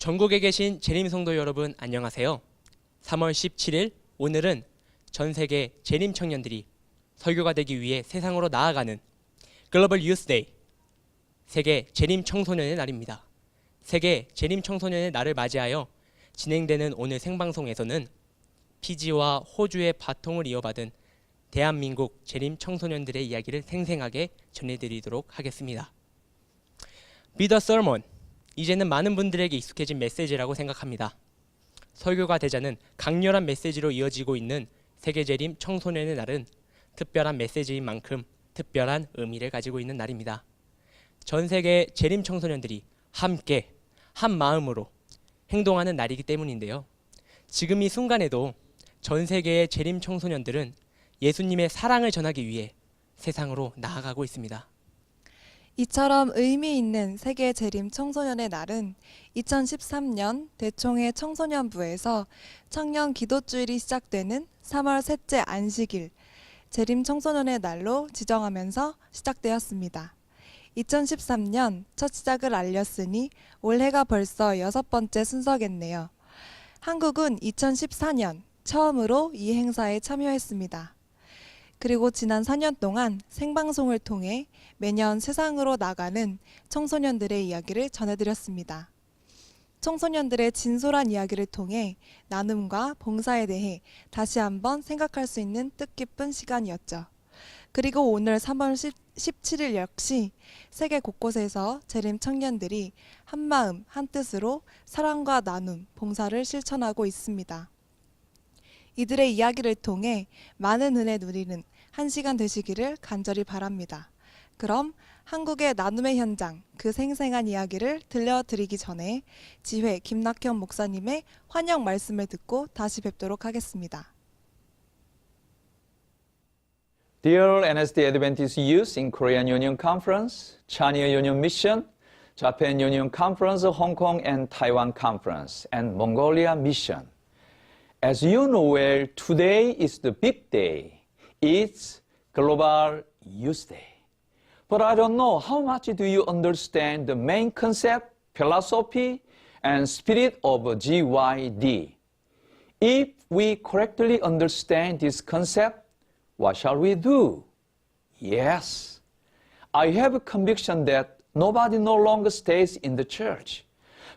전국에 계신 재림 성도 여러분 안녕하세요. 3월 17일 오늘은 전 세계 재림 청년들이 설교가 되기 위해 세상으로 나아가는 글로벌 유스 데이, 세계 재림 청소년의 날입니다. 세계 재림 청소년의 날을 맞이하여 진행되는 오늘 생방송에서는 피지와 호주의 바통을 이어받은 대한민국 재림 청소년들의 이야기를 생생하게 전해드리도록 하겠습니다. Be the sermon. 이제는 많은 분들에게 익숙해진 메시지라고 생각합니다. 설교가 되자는 강렬한 메시지로 이어지고 있는 세계 재림 청소년의 날은 특별한 메시지인 만큼 특별한 의미를 가지고 있는 날입니다. 전 세계 재림 청소년들이 함께 한 마음으로 행동하는 날이기 때문인데요. 지금 이 순간에도 전 세계의 재림 청소년들은 예수님의 사랑을 전하기 위해 세상으로 나아가고 있습니다. 이처럼 의미 있는 세계 재림 청소년의 날은 2013년 대총회 청소년부에서 청년 기도주일이 시작되는 3월 셋째 안식일 재림 청소년의 날로 지정하면서 시작되었습니다. 2013년 첫 시작을 알렸으니 올해가 벌써 6번째 순서겠네요. 한국은 2014년 처음으로 이 행사에 참여했습니다. 그리고 지난 4년 동안 생방송을 통해 매년 세상으로 나가는 청소년들의 이야기를 전해드렸습니다. 청소년들의 진솔한 이야기를 통해 나눔과 봉사에 대해 다시 한번 생각할 수 있는 뜻깊은 시간이었죠. 그리고 오늘 3월 17일 역시 세계 곳곳에서 재림 청년들이 한마음 한뜻으로 사랑과 나눔, 봉사를 실천하고 있습니다. 이들의 이야기를 통해 많은 은혜 누리는 한 시간 되시기를 간절히 바랍니다. 그럼 한국의 나눔의 현장, 그 생생한 이야기를 들려드리기 전에 지회 김낙현 목사님의 환영 말씀을 듣고 다시 뵙도록 하겠습니다. Dear NSD Adventist Youth in Korean Union Conference, Chania Union Mission, Japan Union Conference, Hong Kong and Taiwan Conference, and Mongolia Mission. As you know well, today is the big day. It's Global Youth Day. But I don't know how much do you understand the main concept, philosophy, and spirit of GYD. If we correctly understand this concept, what shall we do? Yes, I have a conviction that nobody no longer stays in the church,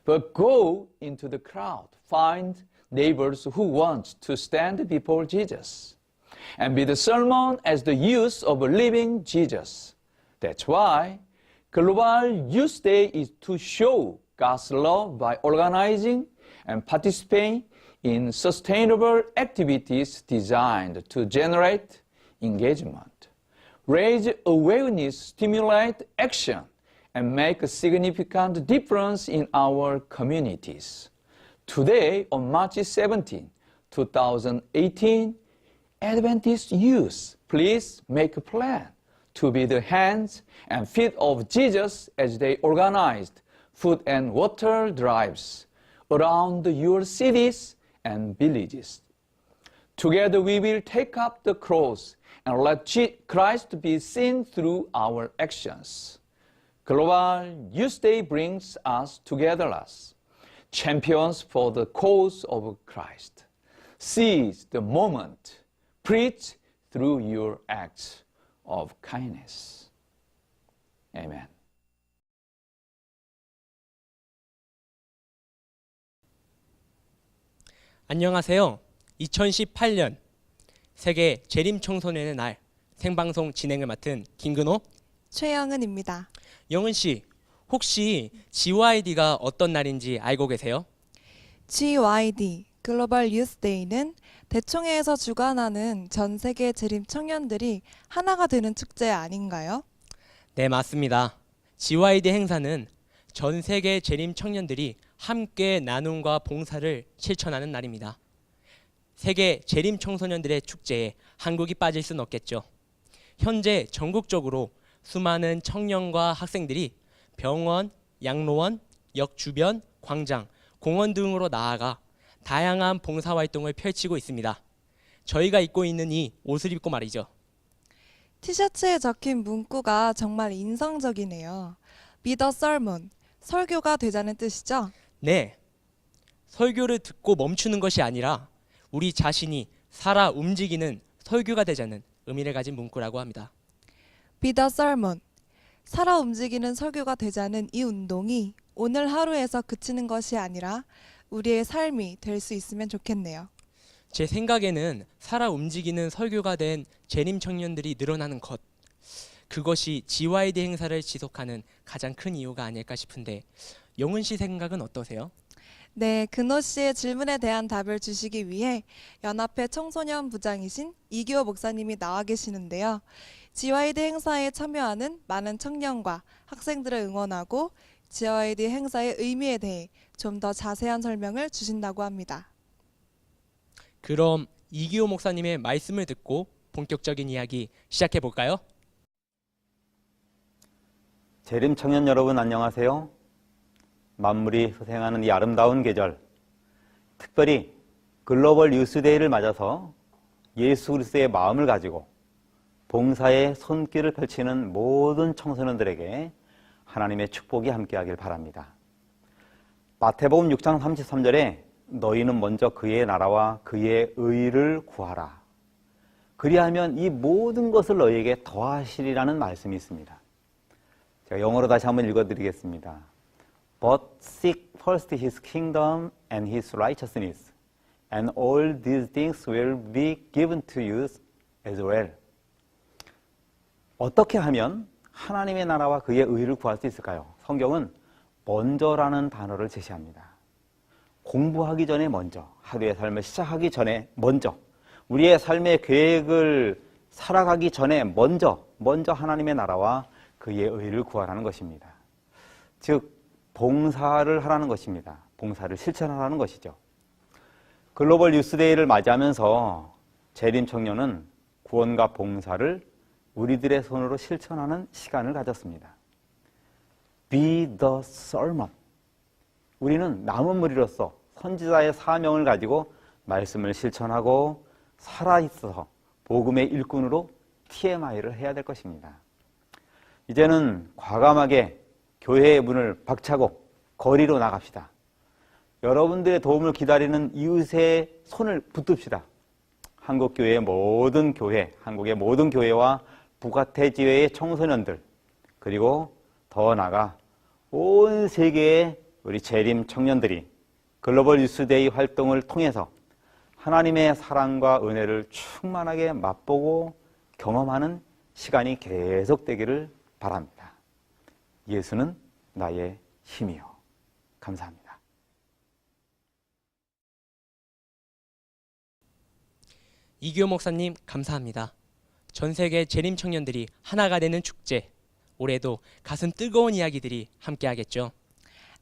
but go into the crowd, find neighbors who want to stand before Jesus and be the sermon as the youth of a living Jesus. That's why Global Youth Day is to show God's love by organizing and participating in sustainable activities designed to generate engagement, raise awareness, stimulate action, and make a significant difference in our communities. Today, on March 17, 2018, Adventist youth, please make a plan to be the hands and feet of Jesus as they organized food and water drives around your cities and villages. Together we will take up the cross and let Christ be seen through our actions. Global Youth Day brings us together as champions for the cause of Christ. Seize the moment. Preach through your acts of kindness. Amen. 안녕하세요. 2018년 세계 재림 청소년의 날 생방송 진행을 맡은 김근호, 최영은입니다. 영은 씨, 혹시 GYD가 어떤 날인지 알고 계세요? GYD 글로벌 유스 데이는 대총회에서 주관하는 전 세계 재림 청년들이 하나가 되는 축제 아닌가요? 네, 맞습니다. GYD 행사는 전 세계 재림 청년들이 함께 나눔과 봉사를 실천하는 날입니다. 세계 재림 청소년들의 축제에 한국이 빠질 순 없겠죠. 현재 전국적으로 수많은 청년과 학생들이 병원, 양로원, 역 주변, 광장, 공원 등으로 나아가 다양한 봉사활동을 펼치고 있습니다. 저희가 입고 있는 이 옷을 입고 말이죠. 티셔츠에 적힌 문구가 정말 인상적이네요. Be the sermon, 설교가 되자는 뜻이죠? 네, 설교를 듣고 멈추는 것이 아니라 우리 자신이 살아 움직이는 설교가 되자는 의미를 가진 문구라고 합니다. Be the sermon. 살아 움직이는 설교가 되자는 이 운동이 오늘 하루에서 그치는 것이 아니라 우리의 삶이 될 수 있으면 좋겠네요. 제 생각에는 살아 움직이는 설교가 된 재림 청년들이 늘어나는 것, 그것이 GYD 행사를 지속하는 가장 큰 이유가 아닐까 싶은데 영은 씨 생각은 어떠세요? 네, 근호 씨의 질문에 대한 답을 주시기 위해 연합회 청소년 부장이신 이기호 목사님이 나와 계시는데요. GYD 행사에 참여하는 많은 청년과 학생들을 응원하고 GYD 행사의 의미에 대해 좀 더 자세한 설명을 주신다고 합니다. 그럼 이기호 목사님의 말씀을 듣고 본격적인 이야기 시작해 볼까요? 재림 청년 여러분 안녕하세요. 만물이 소생하는 이 아름다운 계절, 특별히 글로벌 유스데이를 맞아서 예수 그리스도의 마음을 가지고 봉사의 손길을 펼치는 모든 청소년들에게 하나님의 축복이 함께하길 바랍니다. 마태복음 6장 33절에 너희는 먼저 그의 나라와 그의 의를 구하라. 그리하면 이 모든 것을 너희에게 더하시리라는 말씀이 있습니다. 제가 영어로 다시 한번 읽어드리겠습니다. But seek first his kingdom and his righteousness, and all these things will be given to you as well. 어떻게 하면 하나님의 나라와 그의 의를 구할 수 있을까요? 성경은 먼저라는 단어를 제시합니다. 공부하기 전에 먼저, 하루의 삶을 시작하기 전에 먼저, 우리의 삶의 계획을 살아가기 전에 먼저 하나님의 나라와 그의 의를 구하라는 것입니다. 즉 봉사를 하라는 것입니다. 봉사를 실천하라는 것이죠. 글로벌 유스데이를 맞이하면서 재림 청년은 구원과 봉사를 우리들의 손으로 실천하는 시간을 가졌습니다. Be the sermon. 우리는 남은 무리로서 선지자의 사명을 가지고 말씀을 실천하고 살아있어서 복음의 일꾼으로 TMI를 해야 될 것입니다. 이제는 과감하게 교회의 문을 박차고 거리로 나갑시다. 여러분들의 도움을 기다리는 이웃의 손을 붙듭시다. 한국교회의 모든 교회, 한국의 모든 교회와 북아태지회의 청소년들, 그리고 더 나아가 온 세계의 우리 재림 청년들이 글로벌 유스데이 활동을 통해서 하나님의 사랑과 은혜를 충만하게 맛보고 경험하는 시간이 계속되기를 바랍니다. 예수는 나의 힘이요. 감사합니다. 이기호 목사님 감사합니다. 전 세계 재림 청년들이 하나가 되는 축제, 올해도 가슴 뜨거운 이야기들이 함께하겠죠.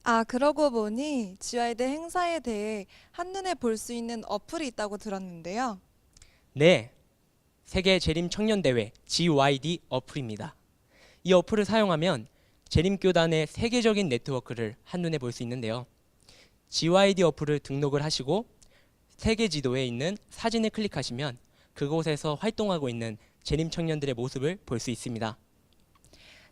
아, 그러고 보니 GYD 행사에 대해 한눈에 볼 수 있는 어플이 있다고 들었는데요. 네, 세계 재림 청년 대회 GYD 어플입니다. 이 어플을 사용하면 재림교단의 세계적인 네트워크를 한눈에 볼 수 있는데요. GYD 어플을 등록을 하시고 세계 지도에 있는 사진을 클릭하시면 그곳에서 활동하고 있는 재림 청년들의 모습을 볼 수 있습니다.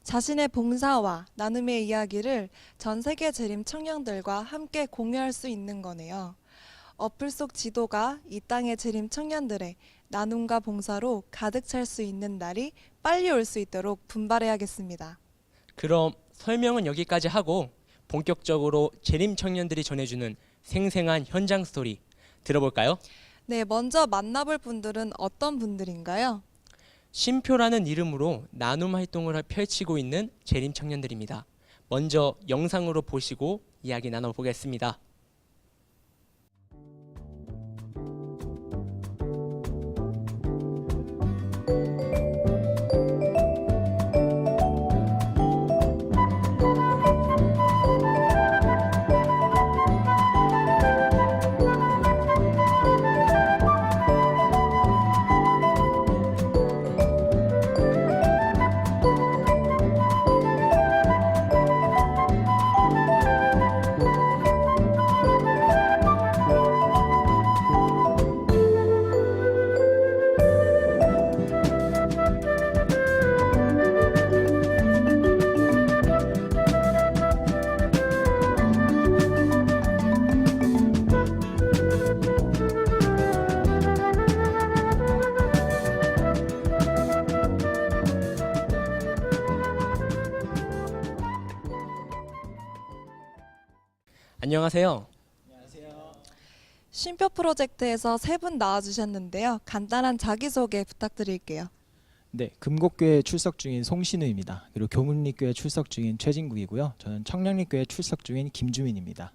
자신의 봉사와 나눔의 이야기를 전 세계 재림 청년들과 함께 공유할 수 있는 거네요. 어플 속 지도가 이 땅의 재림 청년들의 나눔과 봉사로 가득 찰 수 있는 날이 빨리 올 수 있도록 분발해야겠습니다. 그럼 설명은 여기까지 하고 본격적으로 재림 청년들이 전해주는 생생한 현장 스토리 들어볼까요? 네, 먼저 만나볼 분들은 어떤 분들인가요? 쉼표라는 이름으로 나눔 활동을 펼치고 있는 재림 청년들입니다. 먼저 영상으로 보시고 이야기 나눠보겠습니다. 안녕하세요. 쉼표 프로젝트에서 세 분 나와주셨는데요. 간단한 자기소개 부탁드릴게요. 네, 금곡교회 출석 중인 송신우입니다. 그리고 교문리교회 출석 중인 최진국이고요. 저는 청량리교회 출석 중인 김주민입니다.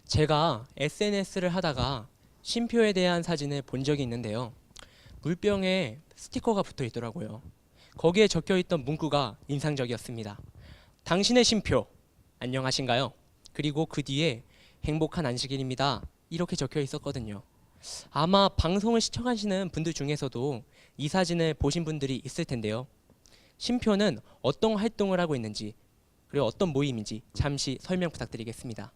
제가 SNS를 하다가 쉼표에 대한 사진을 본 적이 있는데요. 물병에 스티커가 붙어 있더라고요. 거기에 적혀 있던 문구가 인상적이었습니다. 당신의 쉼표, 안녕하신가요? 그리고 그 뒤에 행복한 안식일입니다. 이렇게 적혀 있었거든요. 아마 방송을 시청하시는 분들 중에서도 이 사진을 보신 분들이 있을 텐데요. 쉼표는 어떤 활동을 하고 있는지, 그리고 어떤 모임인지 잠시 설명 부탁드리겠습니다.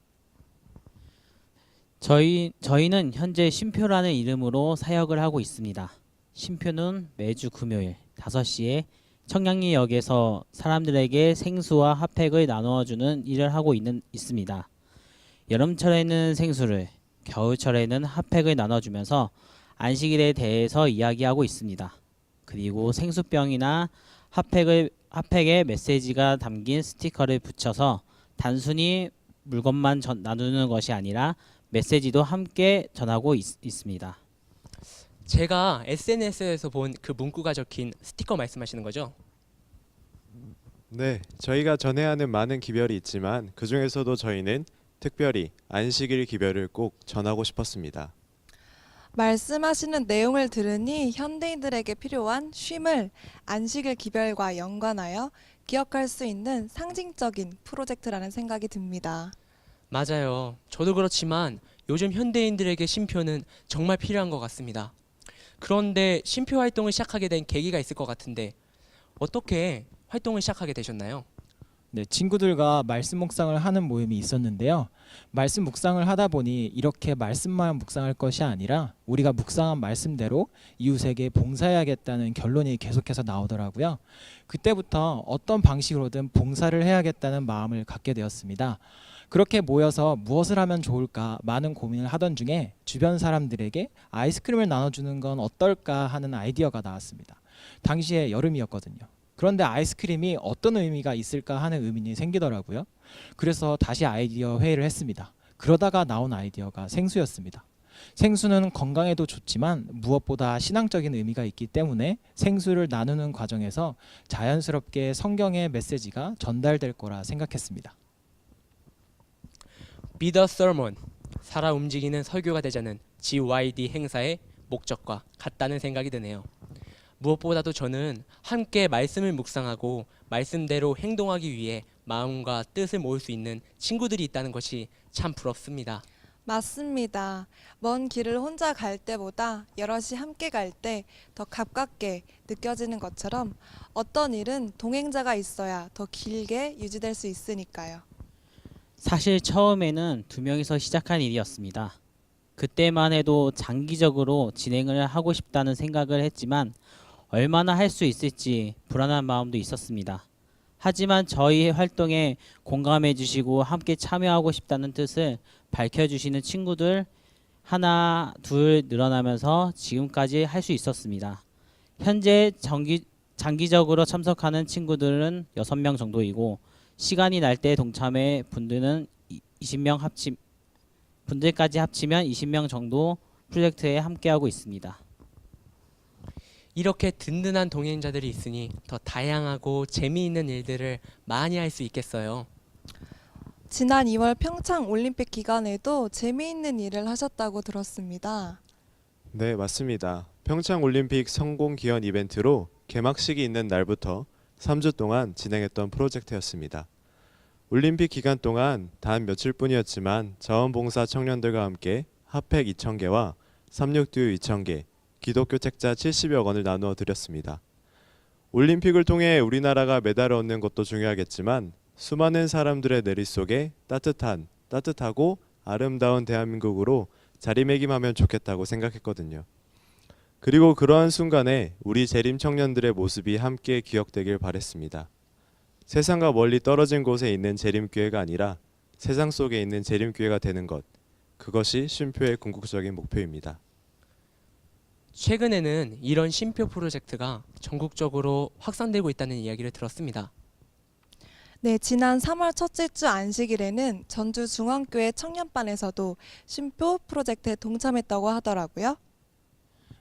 저희는 현재 쉼표라는 이름으로 사역을 하고 있습니다. 쉼표는 매주 금요일 5시에 청량리역에서 사람들에게 생수와 핫팩을 나누어주는 일을 하고 있습니다. 여름철에는 생수를, 겨울철에는 핫팩을 나눠주면서 안식일에 대해서 이야기하고 있습니다. 그리고 생수병이나 핫팩에 메시지가 담긴 스티커를 붙여서 단순히 물건만 나누는 것이 아니라 메시지도 함께 전하고 있습니다. 제가 SNS에서 본 그 문구가 적힌 스티커 말씀하시는 거죠? 네, 저희가 전해야 하는 많은 기별이 있지만 그 중에서도 저희는 특별히 안식일 기별을 꼭 전하고 싶었습니다. 말씀하시는 내용을 들으니 현대인들에게 필요한 쉼을 안식일 기별과 연관하여 기억할 수 있는 상징적인 프로젝트라는 생각이 듭니다. 맞아요. 저도 그렇지만 요즘 현대인들에게 쉼표는 정말 필요한 것 같습니다. 그런데 쉼표 활동을 시작하게 된 계기가 있을 것 같은데 어떻게 활동을 시작하게 되셨나요? 네, 친구들과 말씀 묵상을 하는 모임이 있었는데요. 말씀 묵상을 하다 보니 이렇게 말씀만 묵상할 것이 아니라 우리가 묵상한 말씀대로 이웃에게 봉사해야겠다는 결론이 계속해서 나오더라고요. 그때부터 어떤 방식으로든 봉사를 해야겠다는 마음을 갖게 되었습니다. 그렇게 모여서 무엇을 하면 좋을까 많은 고민을 하던 중에 주변 사람들에게 아이스크림을 나눠주는 건 어떨까 하는 아이디어가 나왔습니다. 당시에 여름이었거든요. 그런데 아이스크림이 어떤 의미가 있을까 하는 의문이 생기더라고요. 그래서 다시 아이디어 회의를 했습니다. 그러다가 나온 아이디어가 생수였습니다. 생수는 건강에도 좋지만 무엇보다 신앙적인 의미가 있기 때문에 생수를 나누는 과정에서 자연스럽게 성경의 메시지가 전달될 거라 생각했습니다. Be the Sermon, 살아 움직이는 설교가 되자는 GYD 행사의 목적과 같다는 생각이 드네요. 무엇보다도 저는 함께 말씀을 묵상하고 말씀대로 행동하기 위해 마음과 뜻을 모을 수 있는 친구들이 있다는 것이 참 부럽습니다. 맞습니다. 먼 길을 혼자 갈 때보다 여럿이 함께 갈 때 더 가깝게 느껴지는 것처럼 어떤 일은 동행자가 있어야 더 길게 유지될 수 있으니까요. 사실 처음에는 2명이서 시작한 일이었습니다. 그때만 해도 장기적으로 진행을 하고 싶다는 생각을 했지만 얼마나 할 수 있을지 불안한 마음도 있었습니다. 하지만 저희 활동에 공감해 주시고 함께 참여하고 싶다는 뜻을 밝혀주시는 친구들 하나 둘 늘어나면서 지금까지 할 수 있었습니다. 현재 장기적으로 참석하는 친구들은 6명 정도이고 시간이 날 때 동참해 분들은 20명 분들까지 합치면 20명 정도 프로젝트에 함께하고 있습니다. 이렇게 든든한 동행자들이 있으니 더 다양하고 재미있는 일들을 많이 할 수 있겠어요. 지난 2월 평창 올림픽 기간에도 재미있는 일을 하셨다고 들었습니다. 네, 맞습니다. 평창 올림픽 성공 기원 이벤트로 개막식이 있는 날부터 3주 동안 진행했던 프로젝트였습니다. 올림픽 기간 동안 단 며칠뿐이었지만 자원봉사 청년들과 함께 핫팩 2,000개와 삼육두유 2,000개, 기독교 책자 70여 권을 나누어 드렸습니다. 올림픽을 통해 우리나라가 메달을 얻는 것도 중요하겠지만 수많은 사람들의 내리 속에 따뜻하고 아름다운 대한민국으로 자리매김하면 좋겠다고 생각했거든요. 그리고 그러한 순간에 우리 재림 청년들의 모습이 함께 기억되길 바랬습니다. 세상과 멀리 떨어진 곳에 있는 재림교회가 아니라 세상 속에 있는 재림교회가 되는 것, 그것이 쉼표의 궁극적인 목표입니다. 최근에는 이런 쉼표 프로젝트가 전국적으로 확산되고 있다는 이야기를 들었습니다. 네, 지난 3월 첫째 주 안식일에는 전주 중앙교회 청년반에서도 쉼표 프로젝트에 동참했다고 하더라고요.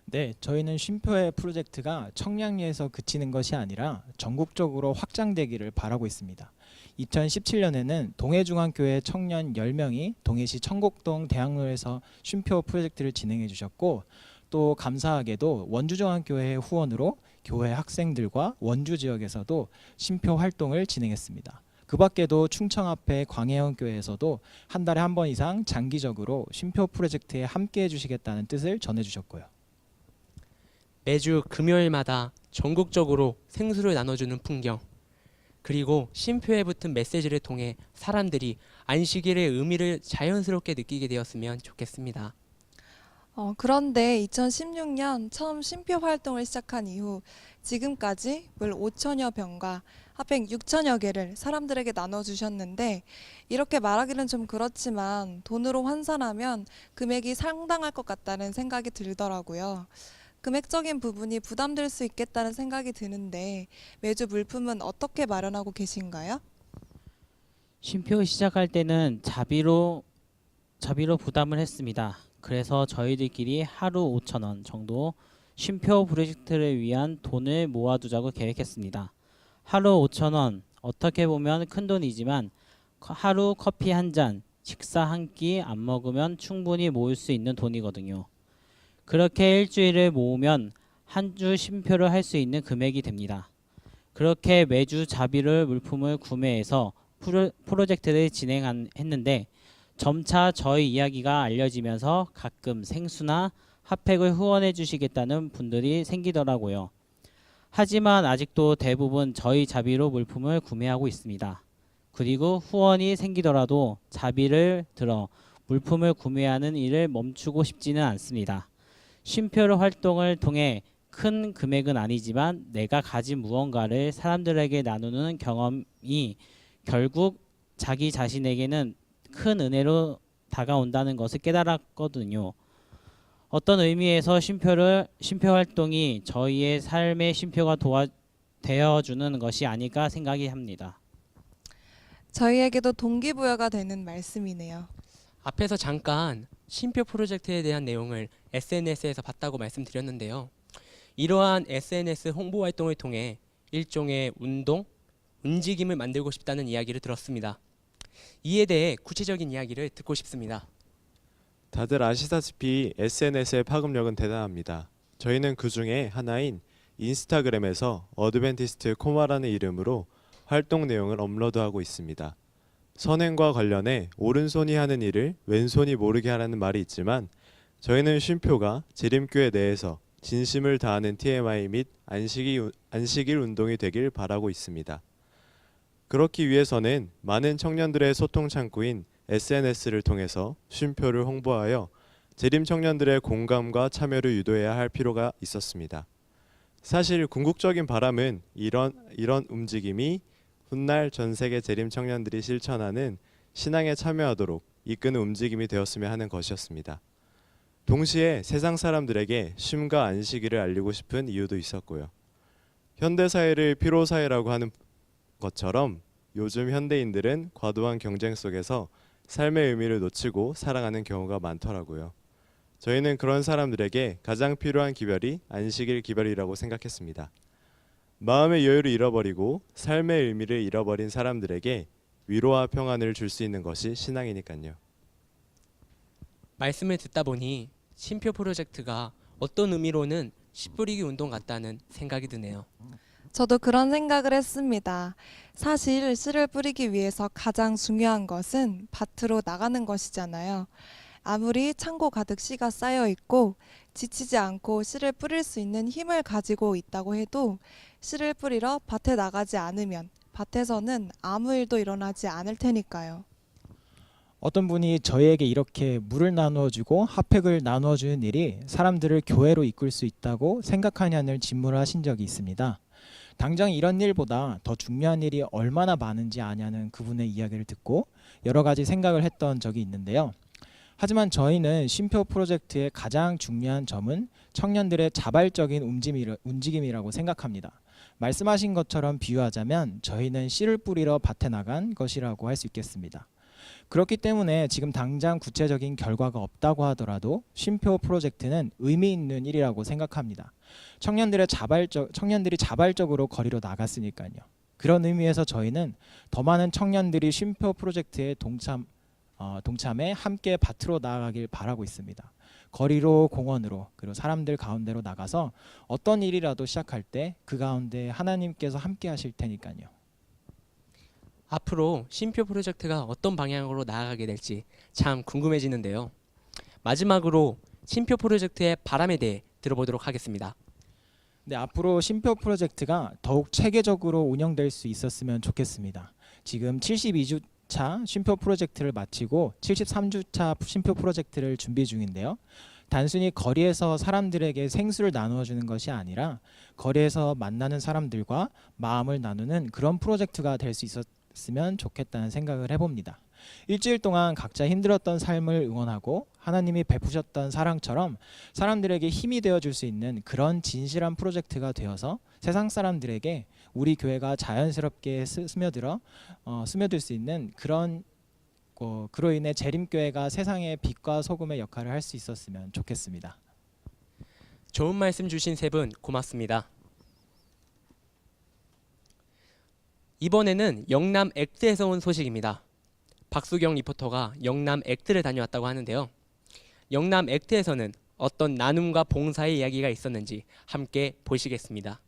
네, 저희는 쉼표의 프로젝트가 청량리에서 그치는 것이 아니라 전국적으로 확장되기를 바라고 있습니다. 2017년에는 동해중앙교회 청년 10명이 동해시 청곡동 대학로에서 쉼표 프로젝트를 진행해 주셨고, 또 감사하게도 원주중앙교회의 후원으로 교회 학생들과 원주 지역에서도 쉼표 활동을 진행했습니다. 그 밖에도 충청 앞에 광해원교회에서도 한 달에 한 번 이상 장기적으로 쉼표 프로젝트에 함께해 주시겠다는 뜻을 전해 주셨고요. 매주 금요일마다 전국적으로 생수를 나눠주는 풍경, 그리고 쉼표에 붙은 메시지를 통해 사람들이 안식일의 의미를 자연스럽게 느끼게 되었으면 좋겠습니다. 그런데 2016년 처음 쉼표 활동을 시작한 이후 지금까지 물 5천여 병과 핫팩 6천여 개를 사람들에게 나눠주셨는데, 이렇게 말하기는 좀 그렇지만 돈으로 환산하면 금액이 상당할 것 같다는 생각이 들더라고요. 금액적인 부분이 부담될 수 있겠다는 생각이 드는데, 매주 물품은 어떻게 마련하고 계신가요? 쉼표 시작할 때는 자비로 부담을 했습니다. 그래서 저희들끼리 하루 5,000원 정도 쉼표 프로젝트를 위한 돈을 모아두자고 계획했습니다. 하루 5,000원, 어떻게 보면 큰 돈이지만 하루 커피 한 잔, 식사 한 끼 안 먹으면 충분히 모을 수 있는 돈이거든요. 그렇게 일주일을 모으면 한 주 쉼표를 할 수 있는 금액이 됩니다. 그렇게 매주 자비를 물품을 구매해서 프로젝트를 진행했는데, 점차 저희 이야기가 알려지면서 가끔 생수나 핫팩을 후원해 주시겠다는 분들이 생기더라고요. 하지만 아직도 대부분 저희 자비로 물품을 구매하고 있습니다. 그리고 후원이 생기더라도 자비를 들어 물품을 구매하는 일을 멈추고 싶지는 않습니다. 쉼표 활동을 통해 큰 금액은 아니지만 내가 가진 무언가를 사람들에게 나누는 경험이 결국 자기 자신에게는 큰 은혜로 다가온다는 것을 깨달았거든요. 어떤 의미에서 쉼표 활동이 저희의 삶의 쉼표가 되어주는 것이 아닐까 생각이 합니다. 저희에게도 동기부여가 되는 말씀이네요. 앞에서 잠깐 쉼표 프로젝트에 대한 내용을 SNS에서 봤다고 말씀드렸는데요. 이러한 SNS 홍보 활동을 통해 일종의 움직임을 만들고 싶다는 이야기를 들었습니다. 이에 대해 구체적인 이야기를 듣고 싶습니다. 다들 아시다시피 SNS의 파급력은 대단합니다. 저희는 그 중에 하나인 인스타그램에서 어드벤티스트 코마라는 이름으로 활동 내용을 업로드하고 있습니다. 선행과 관련해 오른손이 하는 일을 왼손이 모르게 하라는 말이 있지만, 저희는 쉼표가 재림교회 내에서 진심을 다하는 TMI 및 안식일 운동이 되길 바라고 있습니다. 그렇기 위해서는 많은 청년들의 소통 창구인 SNS를 통해서 쉼표를 홍보하여 재림 청년들의 공감과 참여를 유도해야 할 필요가 있었습니다. 사실 궁극적인 바람은 이런 움직임이 훗날 전 세계 재림 청년들이 실천하는 신앙에 참여하도록 이끄는 움직임이 되었으면 하는 것이었습니다. 동시에 세상 사람들에게 쉼과 안식일을 알리고 싶은 이유도 있었고요. 현대사회를 피로사회라고 하는 것처럼 요즘 현대인들은 과도한 경쟁 속에서 삶의 의미를 놓치고 살아가는 경우가 많더라고요. 저희는 그런 사람들에게 가장 필요한 기별이 안식일 기별이라고 생각했습니다. 마음의 여유를 잃어버리고 삶의 의미를 잃어버린 사람들에게 위로와 평안을 줄 수 있는 것이 신앙이니까요. 말씀을 듣다 보니 쉼표 프로젝트가 어떤 의미로는 씨 뿌리기 운동 같다는 생각이 드네요. 저도 그런 생각을 했습니다. 사실 씨를 뿌리기 위해서 가장 중요한 것은 밭으로 나가는 것이잖아요. 아무리 창고 가득 씨가 쌓여 있고 지치지 않고 씨를 뿌릴 수 있는 힘을 가지고 있다고 해도 씨를 뿌리러 밭에 나가지 않으면 밭에서는 아무 일도 일어나지 않을 테니까요. 어떤 분이 저희에게 이렇게 물을 나누어주고 핫팩을 나누어주는 일이 사람들을 교회로 이끌 수 있다고 생각하냐는 질문을 하신 적이 있습니다. 당장 이런 일보다 더 중요한 일이 얼마나 많은지 아냐는 그분의 이야기를 듣고 여러 가지 생각을 했던 적이 있는데요. 하지만 저희는 쉼표 프로젝트의 가장 중요한 점은 청년들의 자발적인 움직임이라고 생각합니다. 말씀하신 것처럼 비유하자면 저희는 씨를 뿌리러 밭에 나간 것이라고 할 수 있겠습니다. 그렇기 때문에 지금 당장 구체적인 결과가 없다고 하더라도 쉼표 프로젝트는 의미 있는 일이라고 생각합니다. 청년들이 자발적으로 거리로 나갔으니까요. 그런 의미에서 저희는 더 많은 청년들이 쉼표 프로젝트에 동참해 함께 밭으로 나아가길 바라고 있습니다. 거리로, 공원으로, 그리고 사람들 가운데로 나가서 어떤 일이라도 시작할 때 그 가운데 하나님께서 함께 하실 테니까요. 앞으로 쉼표 프로젝트가 어떤 방향으로 나아가게 될지 참 궁금해지는데요. 마지막으로 쉼표 프로젝트의 바람에 대해 들어보도록 하겠습니다. 네, 앞으로 쉼표 프로젝트가 더욱 체계적으로 운영될 수 있었으면 좋겠습니다. 지금 72주차 쉼표 프로젝트를 마치고 73주차 쉼표 프로젝트를 준비 중인데요. 단순히 거리에서 사람들에게 생수를 나누어 주는 것이 아니라 거리에서 만나는 사람들과 마음을 나누는 그런 프로젝트가 될 수 있었으면 좋겠다는 생각을 해봅니다. 일주일 동안 각자 힘들었던 삶을 응원하고 하나님이 베푸셨던 사랑처럼 사람들에게 힘이 되어줄 수 있는 그런 진실한 프로젝트가 되어서 세상 사람들에게 우리 교회가 자연스럽게 스며들 수 있는 그로 인해 재림교회가 세상의 빛과 소금의 역할을 할 수 있었으면 좋겠습니다. 좋은 말씀 주신 세 분 고맙습니다. 이번에는 영남 액트에서 온 소식입니다. 박수경 리포터가 영남 액트를 다녀왔다고 하는데요. 영남 액트에서는 어떤 나눔과 봉사의 이야기가 있었는지 함께 보시겠습니다.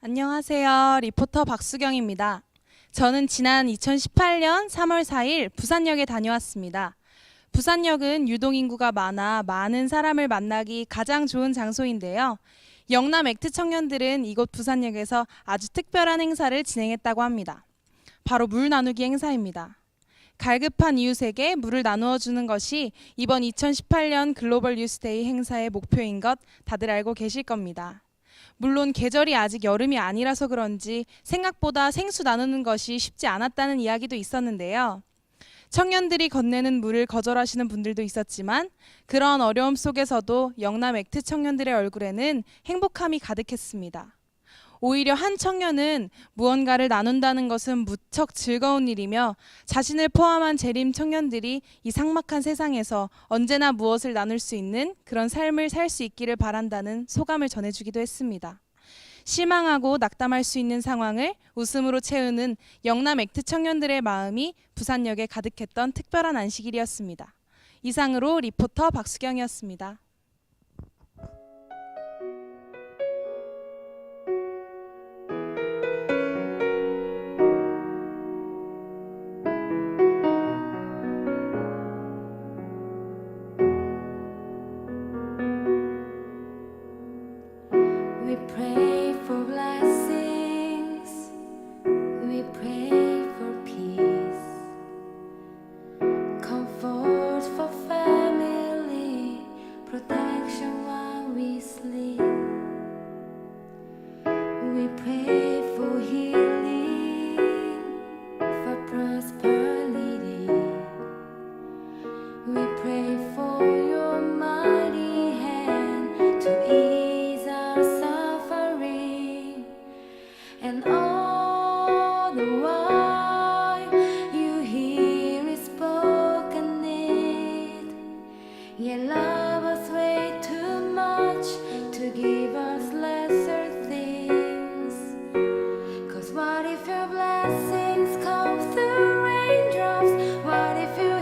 안녕하세요. 리포터 박수경입니다. 저는 지난 2018년 3월 4일 부산역에 다녀왔습니다. 부산역은 유동인구가 많아 많은 사람을 만나기 가장 좋은 장소인데요. 영남 액트 청년들은 이곳 부산역에서 아주 특별한 행사를 진행했다고 합니다. 바로 물 나누기 행사입니다. 갈급한 이웃에게 물을 나누어 주는 것이 이번 2018년 글로벌 유스데이 행사의 목표인 것 다들 알고 계실 겁니다. 물론 계절이 아직 여름이 아니라서 그런지 생각보다 생수 나누는 것이 쉽지 않았다는 이야기도 있었는데요. 청년들이 건네는 물을 거절하시는 분들도 있었지만 그런 어려움 속에서도 영남 액트 청년들의 얼굴에는 행복함이 가득했습니다. 오히려 한 청년은 무언가를 나눈다는 것은 무척 즐거운 일이며 자신을 포함한 재림 청년들이 이 삭막한 세상에서 언제나 무엇을 나눌 수 있는 그런 삶을 살 수 있기를 바란다는 소감을 전해주기도 했습니다. 실망하고 낙담할 수 있는 상황을 웃음으로 채우는 영남 액트 청년들의 마음이 부산역에 가득했던 특별한 안식일이었습니다. 이상으로 리포터 박수경이었습니다. We pray for blessings, we pray for peace, comfort for family, protection while we sleep. We pray for healing, for prosperity. We pray for your mighty hand to ease our suffering, and all the while you hear His spoken need. You love us way too much to give us lesser things. 'Cause what if your blessings come through raindrops? What if you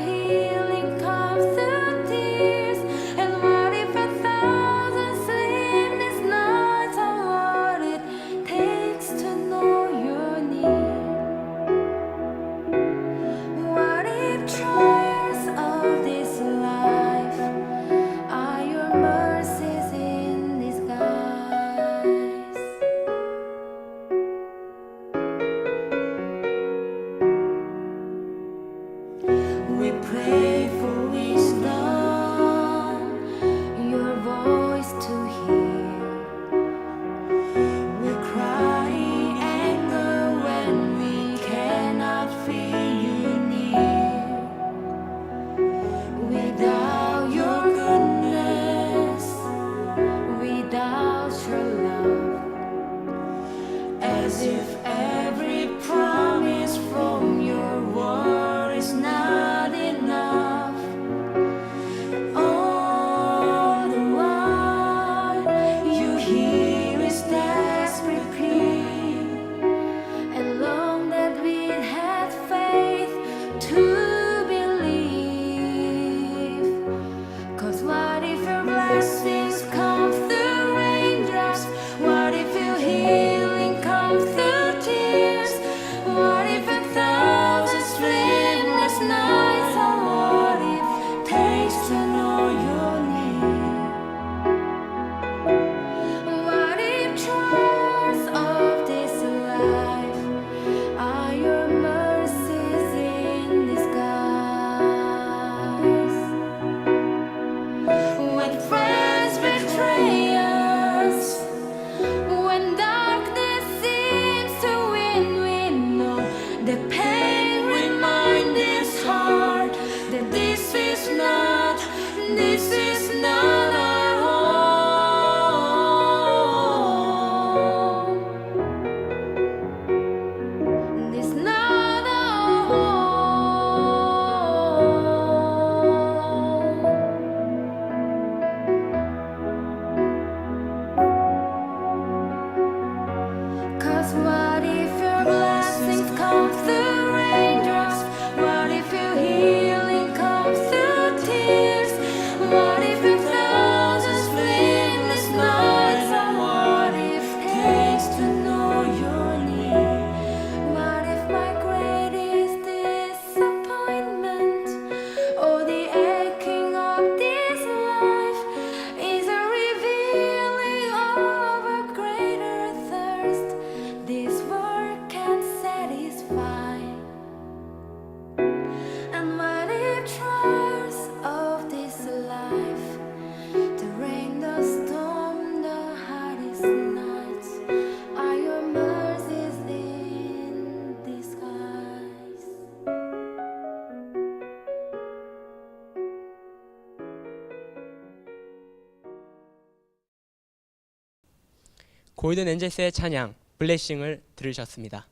골든 엔젤스의 찬양 블레싱을 들으셨습니다.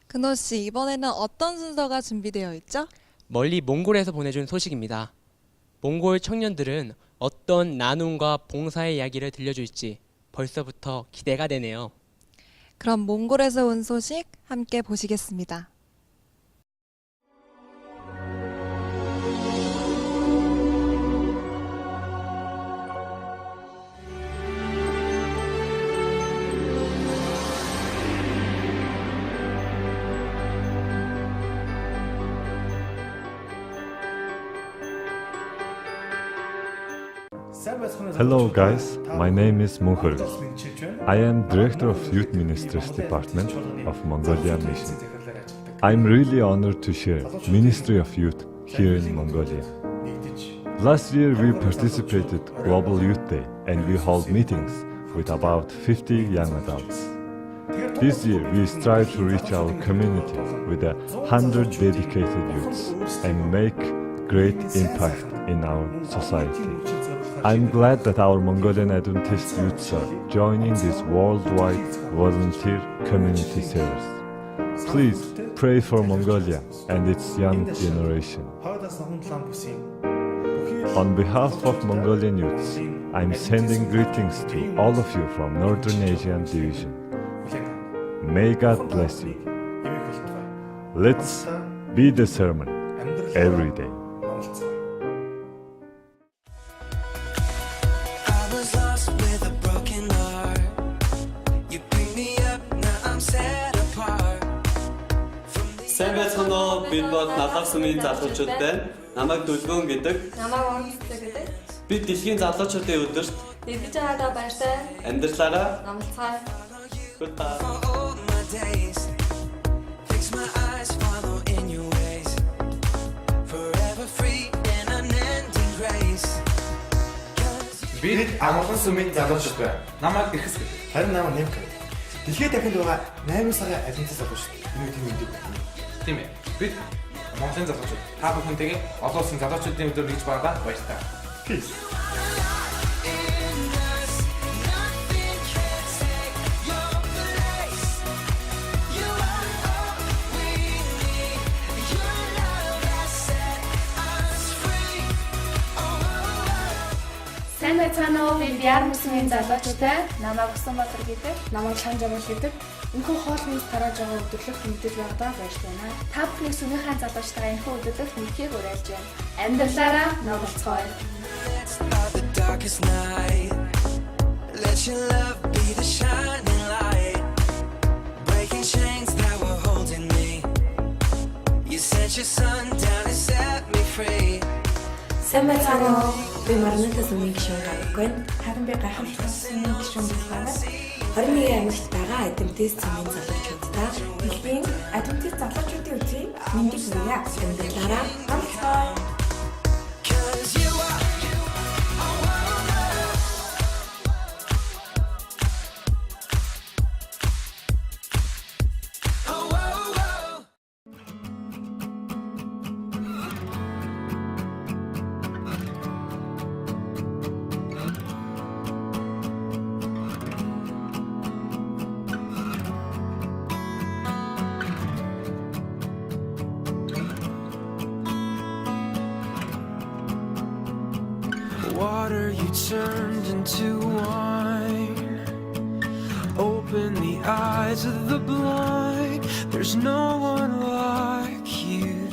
근호 씨, 이번에는 어떤 순서가 준비되어 있죠? 멀리 몽골에서 보내준 소식입니다. 몽골 청년들은 어떤 나눔과 봉사의 이야기를 들려줄지 벌써부터 기대가 되네요. 그럼 몽골에서 온 소식 함께 보시겠습니다. Hello guys, my name is Mughal. I am Director of Youth Ministries Department of Mongolia Mission. I'm really honored to share Ministry of Youth here in Mongolia. Last year we participated Global Youth Day and we held meetings with about 50 young adults. This year we strive to reach our community with 100 dedicated youths and make great impact in our society. I'm glad that our Mongolian Adventist youths are joining this worldwide volunteer community service. Please pray for Mongolia and its young generation. On behalf of Mongolian youths, I'm sending greetings to all of you from Northern Asian Division. May God bless you. Let's be the sermon every day. Сайн байцгаана уу? Бид бол Налах сүмийн залуучууд байна. Намайг Дүлгөн гэдэг. Намайг Онгоцтой гэдэг. Бид дэлхийн залуучуудын өдөрт Нэгдэж байгаадаа баяртай. амьдралаараа Намцгай. Goodbye. Бид амгалан сүмийн залуучууд байна. Намайг Эрхэс гэдэг. Харин намайг Нэм гэдэг. Дэлхийд дахинд байгаа 8 сарын адвентист залуучууд. Энэ үеийн мэддэг байна. Тийм ээ. Бид Монголын залуучууд. Та бүхэнтэйгээ олон улсын залуучуудын өдөр нэгж байгаадаа баяртай. Peace. Сайн байцгаана уу? Би Биар мөсмийн залуучуудтай. Намайг Усанбаатар гэдэг. Намайг Шанжавал гэдэг. Энэхүү хоолны тарааж байгаа өдөрлөг мэддэг байгаадаа баяртай байна. Та бүхний сүмийнхаа залуучтайгаа энэхүү өдөрлөг мэдхийг уриалж байна. Амьдралаараа номлоцгоё. Сайн байцгаана уу? Би Маргарита сүмийн гишүүн гараггүй. Харин би гайхамшигт сүмийн гишүүн байна. 21 аймагт байгаа Адвентист сүмийн залуучуудаа дэлхийн Адвентист залуучуудын үеийн мэндийг хүргье. Амьдралаараа хамтдаа. Water you turned into wine. Open the eyes of the blind. There's no one like you.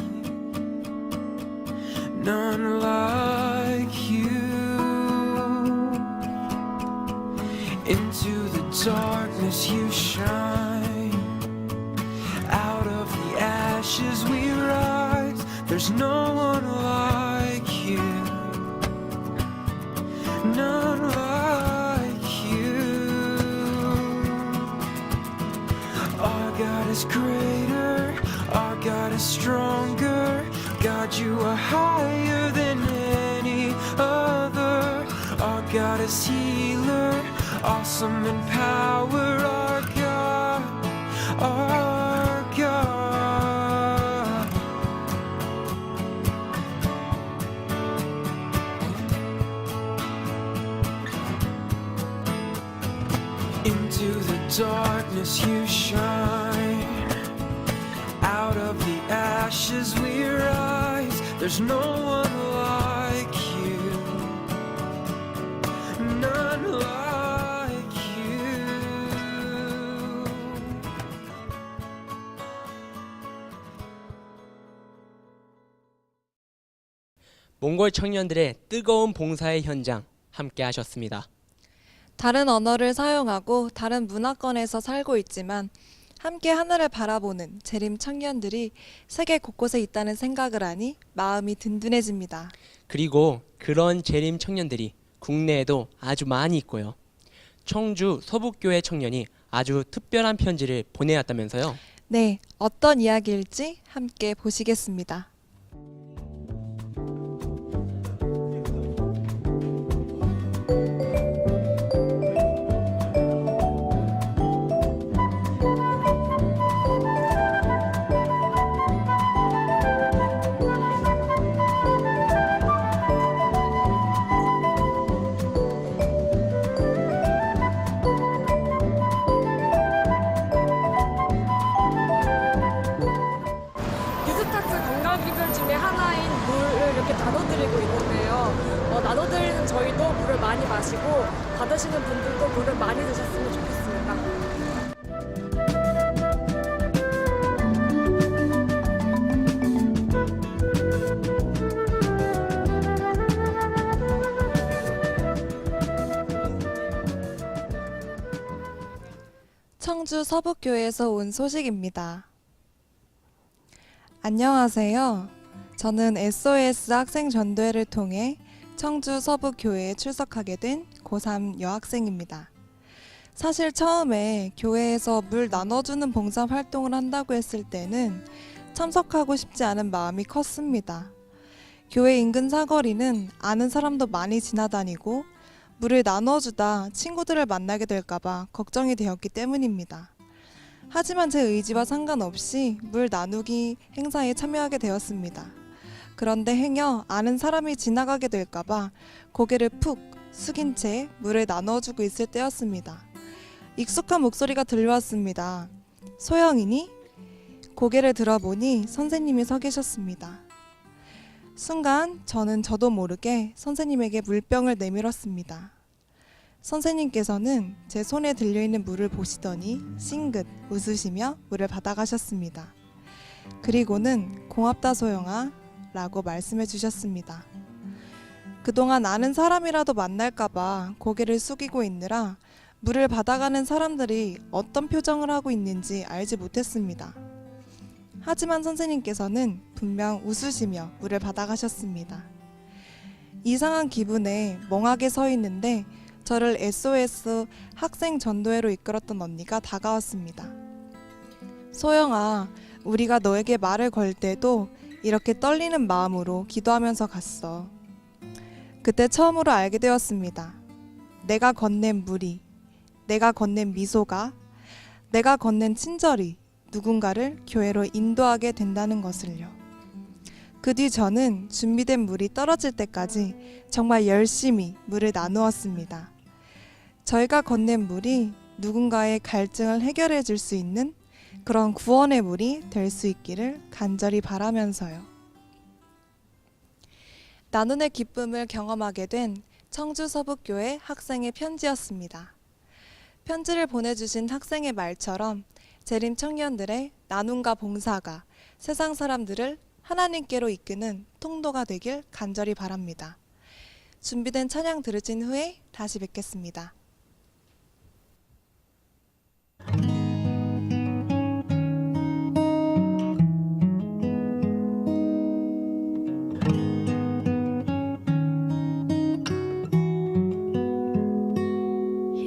None like you. Into the darkness you shine. Out of the ashes we rise. There's no one like you. None like you. Our God is greater, our God is stronger. God, you are higher than any other. Our God is healer, awesome in power. Our God, our God. Into the darkness you shine. Out of the ashes we rise. There's no one like you. None like you. 몽골 청년들의 뜨거운 봉사의 현장 함께 하셨습니다. 다른 언어를 사용하고 다른 문화권에서 살고 있지만 함께 하늘을 바라보는 재림 청년들이 세계 곳곳에 있다는 생각을 하니 마음이 든든해집니다. 그리고 그런 재림 청년들이 국내에도 아주 많이 있고요. 청주 서북교회 청년이 아주 특별한 편지를 보내왔다면서요. 네, 어떤 이야기일지 함께 보시겠습니다. 뉴스타트 건강기술 중에 하나인 물을 이렇게 나눠드리고 있는데요. 나눠드리는 저희도 물을 많이 마시고 받으시는 분들도 물을 많이 드셨으면 좋겠습니다. 청주 서북교회에서 온 소식입니다. 안녕하세요. 저는 SOS 학생 전도회를 통해 청주 서북교회에 출석하게 된 고3 여학생입니다. 사실 처음에 교회에서 물 나눠주는 봉사 활동을 한다고 했을 때는 참석하고 싶지 않은 마음이 컸습니다. 교회 인근 사거리는 아는 사람도 많이 지나다니고 물을 나눠주다 친구들을 만나게 될까봐 걱정이 되었기 때문입니다. 하지만 제 의지와 상관없이 물 나누기 행사에 참여하게 되었습니다. 그런데 행여 아는 사람이 지나가게 될까봐 고개를 푹 숙인 채 물을 나눠주고 있을 때였습니다. 익숙한 목소리가 들려왔습니다. 소영이니? 고개를 들어보니 선생님이 서 계셨습니다. 순간 저는 저도 모르게 선생님에게 물병을 내밀었습니다. 선생님께서는 제 손에 들려있는 물을 보시더니 싱긋 웃으시며 물을 받아가셨습니다. 그리고는 고맙다 소영아 라고 말씀해 주셨습니다. 그동안 아는 사람이라도 만날까봐 고개를 숙이고 있느라 물을 받아가는 사람들이 어떤 표정을 하고 있는지 알지 못했습니다. 하지만 선생님께서는 분명 웃으시며 물을 받아가셨습니다. 이상한 기분에 멍하게 서 있는데 저를 SOS 학생 전도회로 이끌었던 언니가 다가왔습니다. 소영아, 우리가 너에게 말을 걸 때도 이렇게 떨리는 마음으로 기도하면서 갔어. 그때 처음으로 알게 되었습니다. 내가 건넨 물이, 내가 건넨 미소가, 내가 건넨 친절이 누군가를 교회로 인도하게 된다는 것을요. 그 뒤 저는 준비된 물이 떨어질 때까지 정말 열심히 물을 나누었습니다. 저희가 건넨 물이 누군가의 갈증을 해결해 줄 수 있는 그런 구원의 물이 될 수 있기를 간절히 바라면서요. 나눔의 기쁨을 경험하게 된 청주 서북교회 학생의 편지였습니다. 편지를 보내주신 학생의 말처럼 재림 청년들의 나눔과 봉사가 세상 사람들을 하나님께로 이끄는 통로가 되길 간절히 바랍니다. 준비된 찬양 들으신 후에 다시 뵙겠습니다.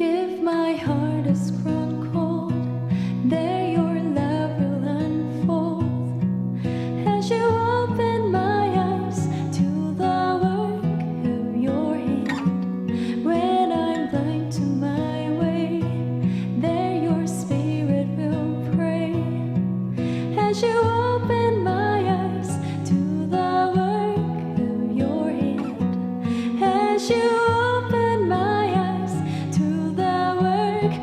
If my heart has grown cold, there your love will unfold. As you open my eyes to the work of your hand, when I'm blind to my way, there your spirit will pray. As you open my eyes to the work of your hand, as you open my eyes to the work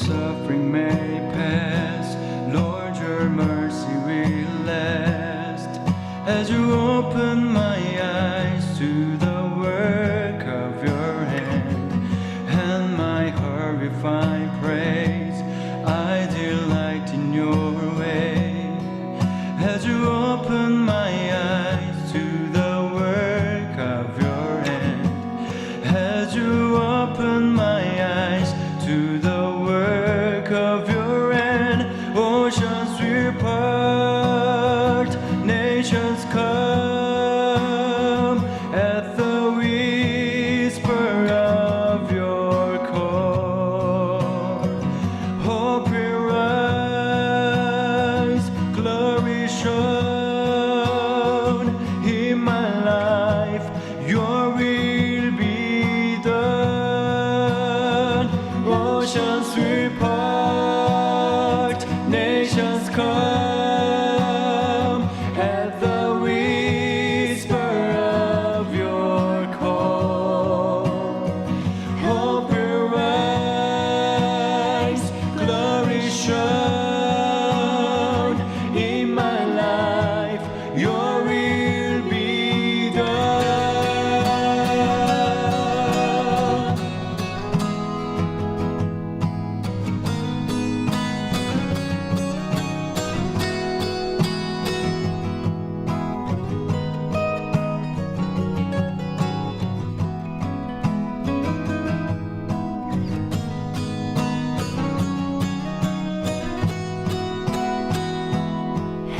suffering may pass, Lord, your mercy will last. As you open my eyes to the work of your hand, and my heart will find praise, I delight in your way. As you open my eyes to the work of your hand, as you open my eyes to the work of your hand, oceans will part, nations come at the whisper of your call. Hope will rise, glory shown in my life. Your will be done. Oceans will part, nations come at the whisper of your call. Hope will rise, glory shown in my life. Your will be done.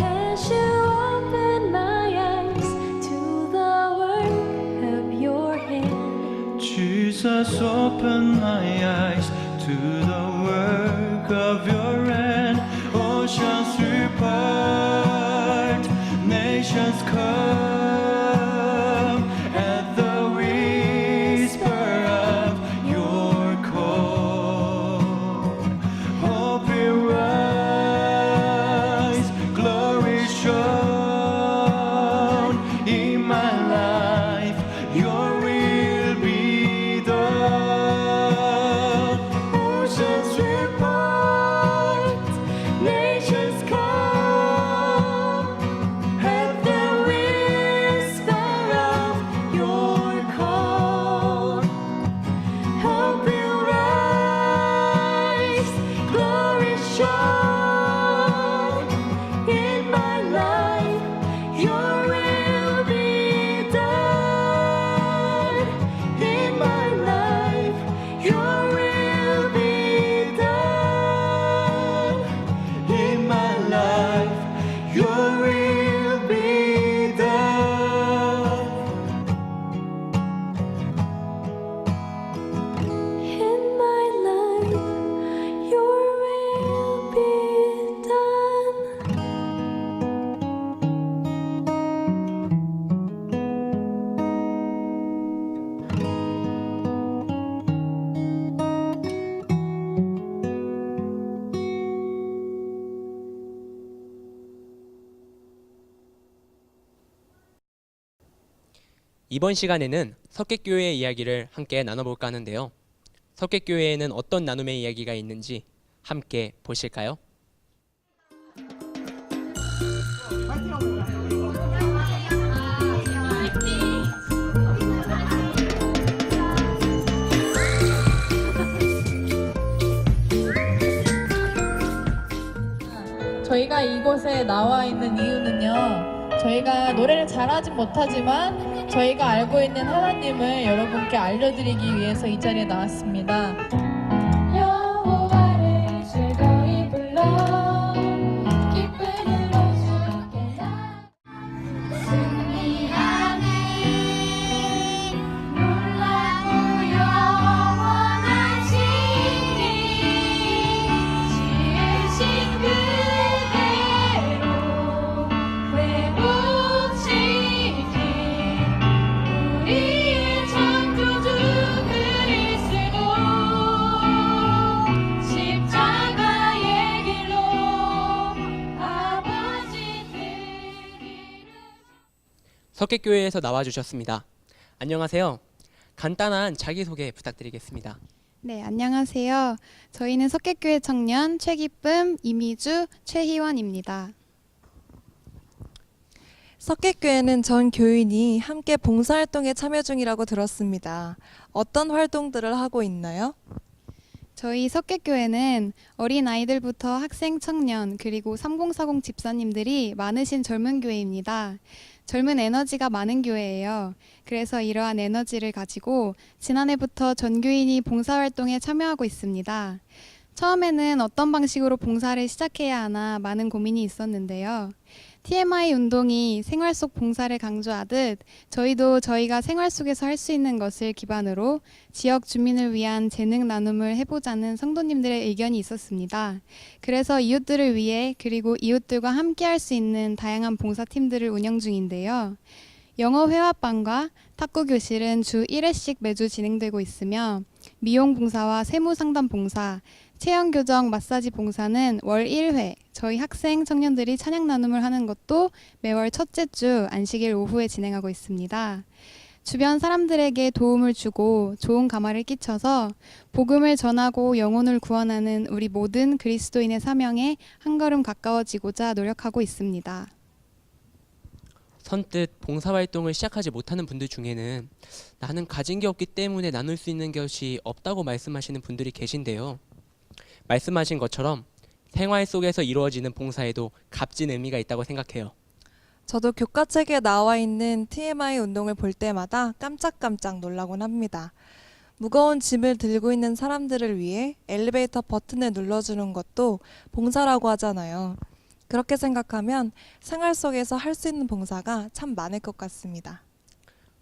As you open my eyes to the work of your hand, Jesus, open my eyes to the work of your hand. Oceans will part, nations come at the whisper of your call. Hope will rise, glory shown in my life. Your will be done. Oceans will part, nations come at the whisper of your call. Hope will rise, glory shown in my life. Your will be done in my life. Your will be done in my life. Your will be done. in my life, your will be done. 이번 시간에는 석객교회 이야기를 함께 나눠볼까 하는데요. 석객교회에는 어떤 나눔의 이야기가 있는지 함께 보실까요? 저희가 이곳에 나와 있는 이유는요, 저희가 노래를 잘하진 못하지만 저희가 알고 있는 하나님을 여러분께 알려드리기 위해서 이 자리에 나왔습니다. 여호와를 즐거이 불러 기쁨으로 주께 나 승리하네. 놀라고 영원한 승리 지으신 그대로 회복시킨 우리의 창조주 그리스도 십자가의 길로 아버지 뜻을 석객교회에서 나와주셨습니다. 안녕하세요. 간단한 자기소개 부탁드리겠습니다. 네, 안녕하세요. 저희는 석계교회 청년 최기쁨, 이미주, 최희원입니다. 석계교회는 전 교인이 함께 봉사활동에 참여 중이라고 들었습니다. 어떤 활동들을 하고 있나요? 저희 석계교회는 어린 아이들부터 학생, 청년, 그리고 3040 집사님들이 많으신 젊은 교회입니다. 젊은 에너지가 많은 교회예요. 그래서 이러한 에너지를 가지고 지난해부터 전 교인이 봉사활동에 참여하고 있습니다. 처음에는 어떤 방식으로 봉사를 시작해야 하나 많은 고민이 있었는데요. TMI 운동이 생활 속 봉사를 강조하듯 저희도 저희가 생활 속에서 할 수 있는 것을 기반으로 지역 주민을 위한 재능 나눔을 해보자는 성도님들의 의견이 있었습니다. 그래서 이웃들을 위해 그리고 이웃들과 함께 할 수 있는 다양한 봉사팀들을 운영 중인데요. 영어 회화반과 탁구 교실은 주 1회씩 매주 진행되고 있으며 미용 봉사와 세무 상담 봉사, 체형 교정 마사지 봉사는 월 1회, 저희 학생 청년들이 찬양 나눔을 하는 것도 매월 첫째 주 안식일 오후에 진행하고 있습니다. 주변 사람들에게 도움을 주고 좋은 감화를 끼쳐서 복음을 전하고 영혼을 구원하는 우리 모든 그리스도인의 사명에 한 걸음 가까워지고자 노력하고 있습니다. 선뜻 봉사활동을 시작하지 못하는 분들 중에는 나는 가진 게 없기 때문에 나눌 수 있는 것이 없다고 말씀하시는 분들이 계신데요. 말씀하신 것처럼 생활 속에서 이루어지는 봉사에도 값진 의미가 있다고 생각해요. 저도 교과책에 나와 있는 TMI 운동을 볼 때마다 깜짝깜짝 놀라곤 합니다. 무거운 짐을 들고 있는 사람들을 위해 엘리베이터 버튼을 눌러주는 것도 봉사라고 하잖아요. 그렇게 생각하면 생활 속에서 할 수 있는 봉사가 참 많을 것 같습니다.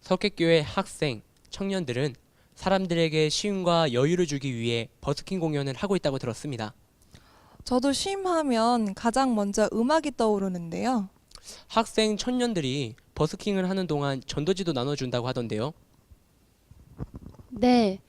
석계교회 학생, 청년들은 사람들에게 쉼과 여유를 주기 위해 버스킹 공연을 하고 있다고 들었습니다. 저도 쉼하면 가장 먼저 음악이 떠오르는데요. 학생, 청년들이 버스킹을 하는 동안 전도지도 나눠준다고 하던데요. 네,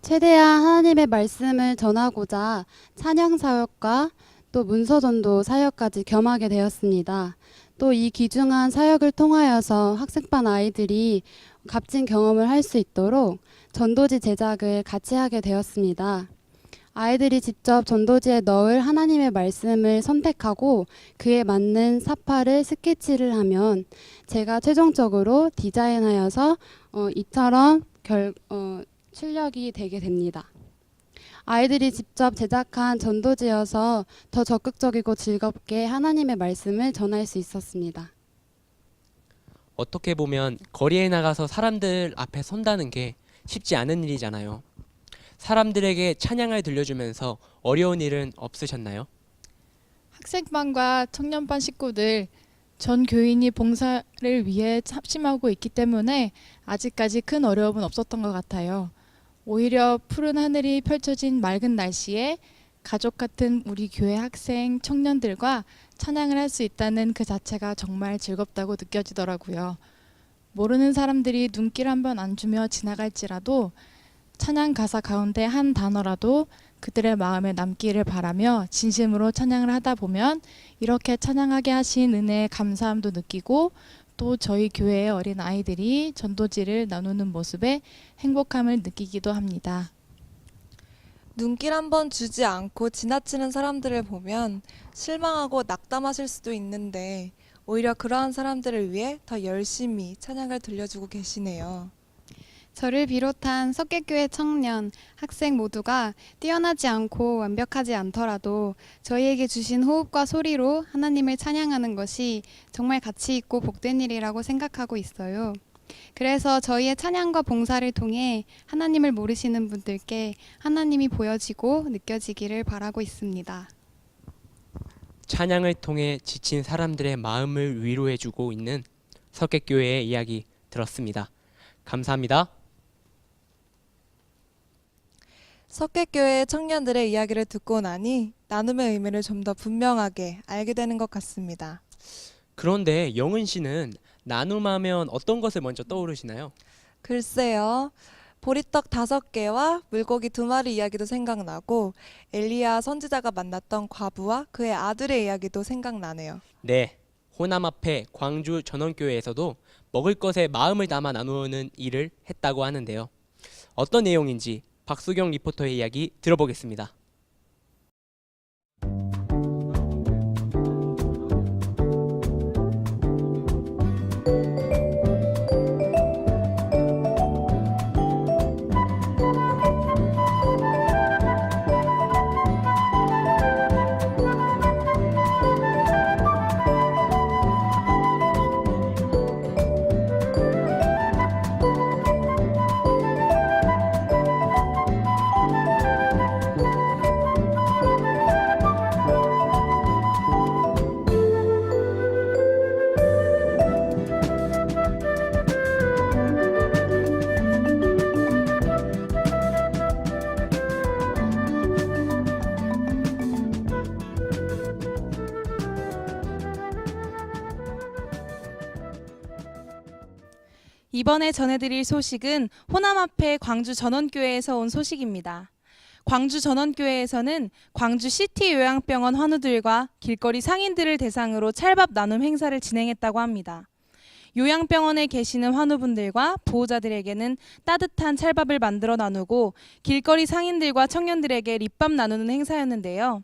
최대한 하나님의 말씀을 전하고자 찬양 사역과 또 문서 전도 사역까지 겸하게 되었습니다. 또 이 귀중한 사역을 통하여서 학생반 아이들이 값진 경험을 할 수 있도록 전도지 제작을 같이 하게 되었습니다. 아이들이 직접 전도지에 넣을 하나님의 말씀을 선택하고 그에 맞는 사파를 스케치를 하면 제가 최종적으로 디자인하여서 이처럼 출력이 되게 됩니다. 아이들이 직접 제작한 전도지여서 더 적극적이고 즐겁게 하나님의 말씀을 전할 수 있었습니다. 어떻게 보면 거리에 나가서 사람들 앞에 선다는 게 쉽지 않은 일이잖아요. 사람들에게 찬양을 들려주면서 어려운 일은 없으셨나요? 학생반과 청년반 식구들 전 교인이 봉사를 위해 합심하고 있기 때문에 아직까지 큰 어려움은 없었던 것 같아요. 오히려 푸른 하늘이 펼쳐진 맑은 날씨에 가족 같은 우리 교회 학생 청년들과 찬양을 할 수 있다는 그 자체가 정말 즐겁다고 느껴지더라고요. 모르는 사람들이 눈길 한번 안 주며 지나갈지라도 찬양 가사 가운데 한 단어라도 그들의 마음에 남기를 바라며 진심으로 찬양을 하다 보면 이렇게 찬양하게 하신 은혜에 감사함도 느끼고 또 저희 교회의 어린 아이들이 전도지를 나누는 모습에 행복함을 느끼기도 합니다. 눈길 한번 주지 않고 지나치는 사람들을 보면 실망하고 낙담하실 수도 있는데 오히려 그러한 사람들을 위해 더 열심히 찬양을 들려주고 계시네요. 저를 비롯한 석계교회 청년, 학생 모두가 뛰어나지 않고 완벽하지 않더라도 저희에게 주신 호흡과 소리로 하나님을 찬양하는 것이 정말 가치 있고 복된 일이라고 생각하고 있어요. 그래서 저희의 찬양과 봉사를 통해 하나님을 모르시는 분들께 하나님이 보여지고 느껴지기를 바라고 있습니다. 찬양을 통해 지친 사람들의 마음을 위로해주고 있는 석계교회의 이야기 들었습니다. 감사합니다. 석계교회 청년들의 이야기를 듣고 나니 나눔의 의미를 좀 더 분명하게 알게 되는 것 같습니다. 그런데 영은 씨는 나눔하면 어떤 것을 먼저 떠오르시나요? 글쎄요. 보리떡 5개와 물고기 2마리 이야기도 생각나고 엘리야 선지자가 만났던 과부와 그의 아들의 이야기도 생각나네요. 네, 호남 앞에 광주 전원교회에서도 먹을 것에 마음을 담아 나누는 일을 했다고 하는데요. 어떤 내용인지 박수경 리포터의 이야기 들어보겠습니다. 이번에 전해드릴 소식은 호남 앞에 광주 전원교회에서 온 소식입니다. 광주 전원교회에서는 광주 시티 요양병원 환우들과 길거리 상인들을 대상으로 찰밥 나눔 행사를 진행했다고 합니다. 요양병원에 계시는 환우분들과 보호자들에게는 따뜻한 찰밥을 만들어 나누고 길거리 상인들과 청년들에게 립밥 나누는 행사였는데요.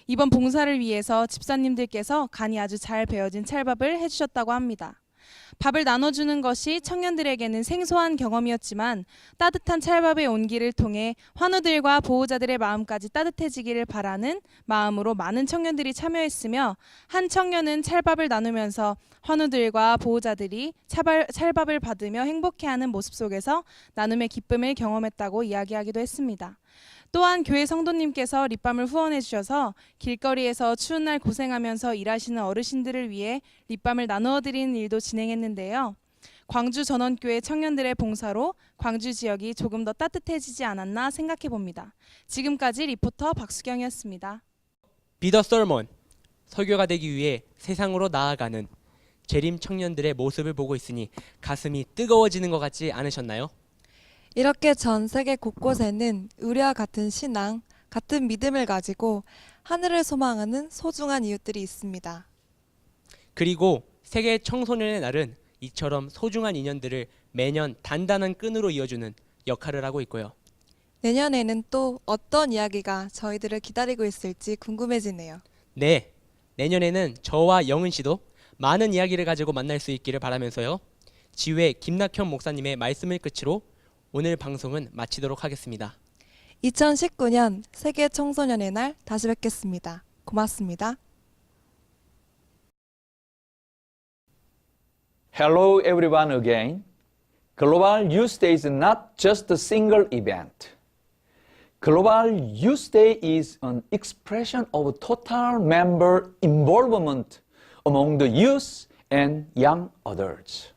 이번 봉사를 위해서 집사님들께서 간이 아주 잘 배어진 찰밥을 해주셨다고 합니다. 밥을 나눠주는 것이 청년들에게는 생소한 경험이었지만 따뜻한 찰밥의 온기를 통해 환우들과 보호자들의 마음까지 따뜻해지기를 바라는 마음으로 많은 청년들이 참여했으며 한 청년은 찰밥을 나누면서 환우들과 보호자들이 찰밥을 받으며 행복해하는 모습 속에서 나눔의 기쁨을 경험했다고 이야기하기도 했습니다. 또한 교회 성도님께서 립밤을 후원해 주셔서 길거리에서 추운 날 고생하면서 일하시는 어르신들을 위해 립밤을 나누어 드리는 일도 진행했는데요. 광주 전원교회 청년들의 봉사로 광주 지역이 조금 더 따뜻해지지 않았나 생각해 봅니다. 지금까지 리포터 박수경이었습니다. 비더 설먼, 설교가 되기 위해 세상으로 나아가는 재림 청년들의 모습을 보고 있으니 가슴이 뜨거워지는 것 같지 않으셨나요? 이렇게 전 세계 곳곳에는 우리와 같은 신앙, 같은 믿음을 가지고 하늘을 소망하는 소중한 이웃들이 있습니다. 그리고 세계 청소년의 날은 이처럼 소중한 인연들을 매년 단단한 끈으로 이어주는 역할을 하고 있고요. 내년에는 또 어떤 이야기가 저희들을 기다리고 있을지 궁금해지네요. 네, 내년에는 저와 영은 씨도 많은 이야기를 가지고 만날 수 있기를 바라면서요. 지회 김낙현 목사님의 말씀을 끝으로 오늘 방송은 마치도록 하겠습니다. 2019년 세계 청소년의 날 다시 뵙겠습니다. 고맙습니다. Hello everyone again. Global Youth Day is not just a single event. Global Youth Day is an expression of total member involvement among the youth and young adults.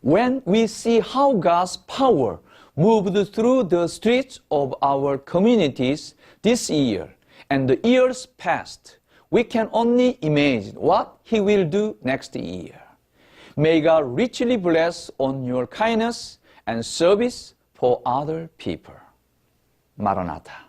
When we see how God's power moved through the streets of our communities this year and the years past, we can only imagine what He will do next year. May God richly bless on your kindness and service for other people. Maranatha.